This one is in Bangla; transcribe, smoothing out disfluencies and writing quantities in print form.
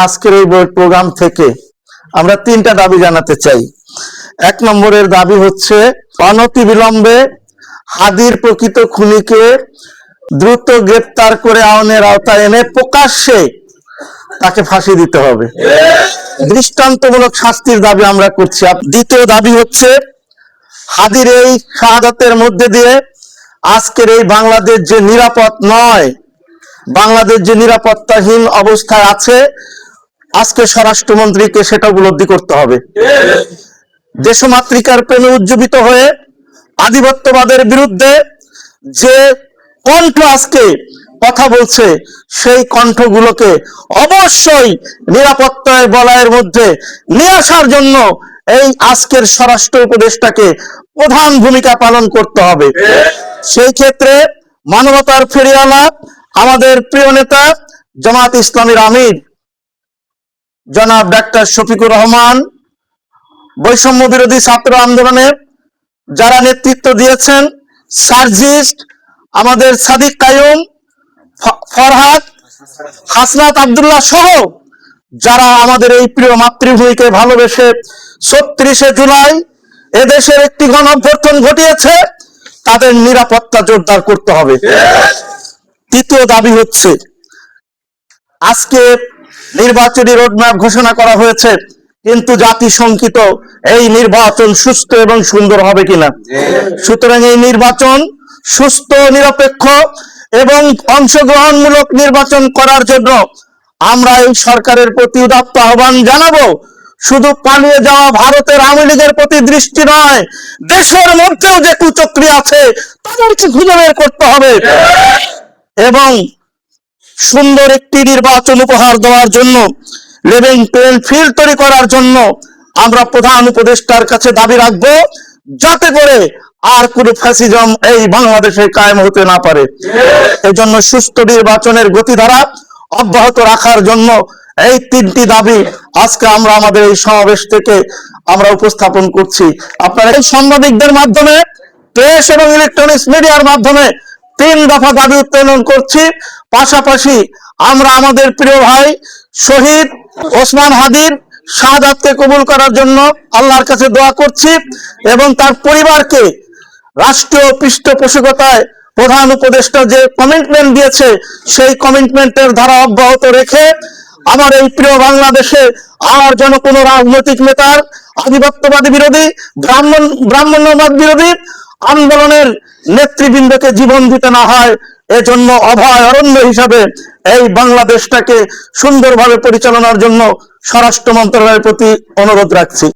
আজকের এই প্রোগ্রাম থেকে আমরা তিনটা দাবি জানাতে চাই। এক নম্বরের দাবি হচ্ছে অনতিবিলম্বে হাদির প্রকৃত খুনিকে দ্রুত গ্রেপ্তার করে আইনের আওতায় এনে প্রকাশ্যে তাকে ফাঁসি দিতে হবে। দৃষ্টান্তমূলক শাস্তির দাবি আমরা করছি। দ্বিতীয় দাবি হচ্ছে হাদির এই শাহাদাতের মধ্যে দিয়ে আজকের এই বাংলাদেশ যে নিরাপদ নয়, বাংলাদেশ যে নিরাপত্তাহীন অবস্থায় আছে, আজকে স্বরাষ্ট্রমন্ত্রীকে সেটা উপলব্ধি করতে হবে। দেশমাতৃকার প্রেমে উজ্জীবিত হয়ে আধিপত্যবাদের বিরুদ্ধে যে কণ্ঠ আজকে কথা বলছে, সেই কণ্ঠগুলোকে অবশ্যই নিরাপত্তার বলয়ের মধ্যে নিয়ে আসার জন্য এই আজকের স্বরাষ্ট্র উপদেষ্টাকে প্রধান ভূমিকা পালন করতে হবে। সেই ক্ষেত্রে মানবতার ফেরিওয়ালা আমাদের প্রিয় নেতা জামাত ইসলামীর আমির জনাব ডাক্তার শফিকুর রহমান, বৈষম্য বিরোধী ছাত্র আন্দোলনে যারা নেতৃত্ব দিয়েছেন, সার্জিস্ট আমাদের সাদিক কায়ুম, ফরহাদ, হাসনাত আব্দুল্লাহ সহ যারা আমাদের এই প্রিয় মাতৃভূমিকে ভালোবেসে ৩৬শে জুলাই এদেশের একটি গণঅভ্যুত্থান ঘটিয়েছে, তাদের নিরাপত্তা জোরদার করতে হবে। তৃতীয় দাবি হচ্ছে আজকে নির্বাচনী রোডম্যাপ ঘোষণা করা হয়েছে, কিন্তু জাতি শঙ্কিত এই নির্বাচন সুস্থ এবং সুন্দর হবে কিনা। সুতরাং এই নির্বাচন সুস্থ, নিরপেক্ষ এবং অংশগ্রহণমূলক নির্বাচন করার জন্য আমরা এই সরকারের প্রতি উদাত্ত আহ্বান জানাবো। শুধু পালিয়ে যাওয়া ভারতের আওয়ামী লীগের প্রতি দৃষ্টি নয়, দেশের মধ্যেও যে কুচক্রী আছে তাদেরকে খুঁজে বের করতে হবে এবং সুন্দর একটি নির্বাচন উপহার দেওয়ার জন্য, লেভেল প্লেইং ফিল্ড তৈরি করার জন্য আমরা প্রধান উপদেষ্টার কাছে দাবি রাখবো, যাতে করে আর কোনো ফ্যাসিজম এই বাংলাদেশে কায়েম হতে না পারে। এই জন্য সুস্থ নির্বাচনের গতিধারা অব্যাহত রাখার জন্য এই তিনটি দাবি আজকে আমরা আমাদের এই সমাবেশ থেকে আমরা উপস্থাপন করছি। আপনারা এই সাংবাদিকদের মাধ্যমে, প্রেস এবং ইলেকট্রনিক্স মিডিয়ার মাধ্যমে ৩ দফা দাবি উত্তোলন করছি। পাশাপাশি আমরা আমাদের প্রিয় ভাই শহীদ ওসমান হাদির শাহাদাতকে কবুল করার জন্য আল্লাহর কাছে দোয়া করছি এবং তার পরিবারকে রাষ্ট্রীয় পৃষ্ঠপোষকতায় প্রধান উপদেষ্টা যে কমিটমেন্ট দিয়েছে, সেই কমিটমেন্টের ধারা অব্যাহত রেখে আমার এই প্রিয় বাংলাদেশে আর যেন কোনো রাজনৈতিক নেতার আধিপত্যবাদী বিরোধী, ব্রাহ্মণ্যবাদ বিরোধী আন্দোলনের নেতৃবৃন্দকে জীবন দিতে না হয়, এজন্য অভয় অরণ্য হিসাবে এই বাংলাদেশটাকে সুন্দরভাবে পরিচালনার জন্য স্বরাষ্ট্র মন্ত্রণালয়ের প্রতি অনুরোধ রাখছি।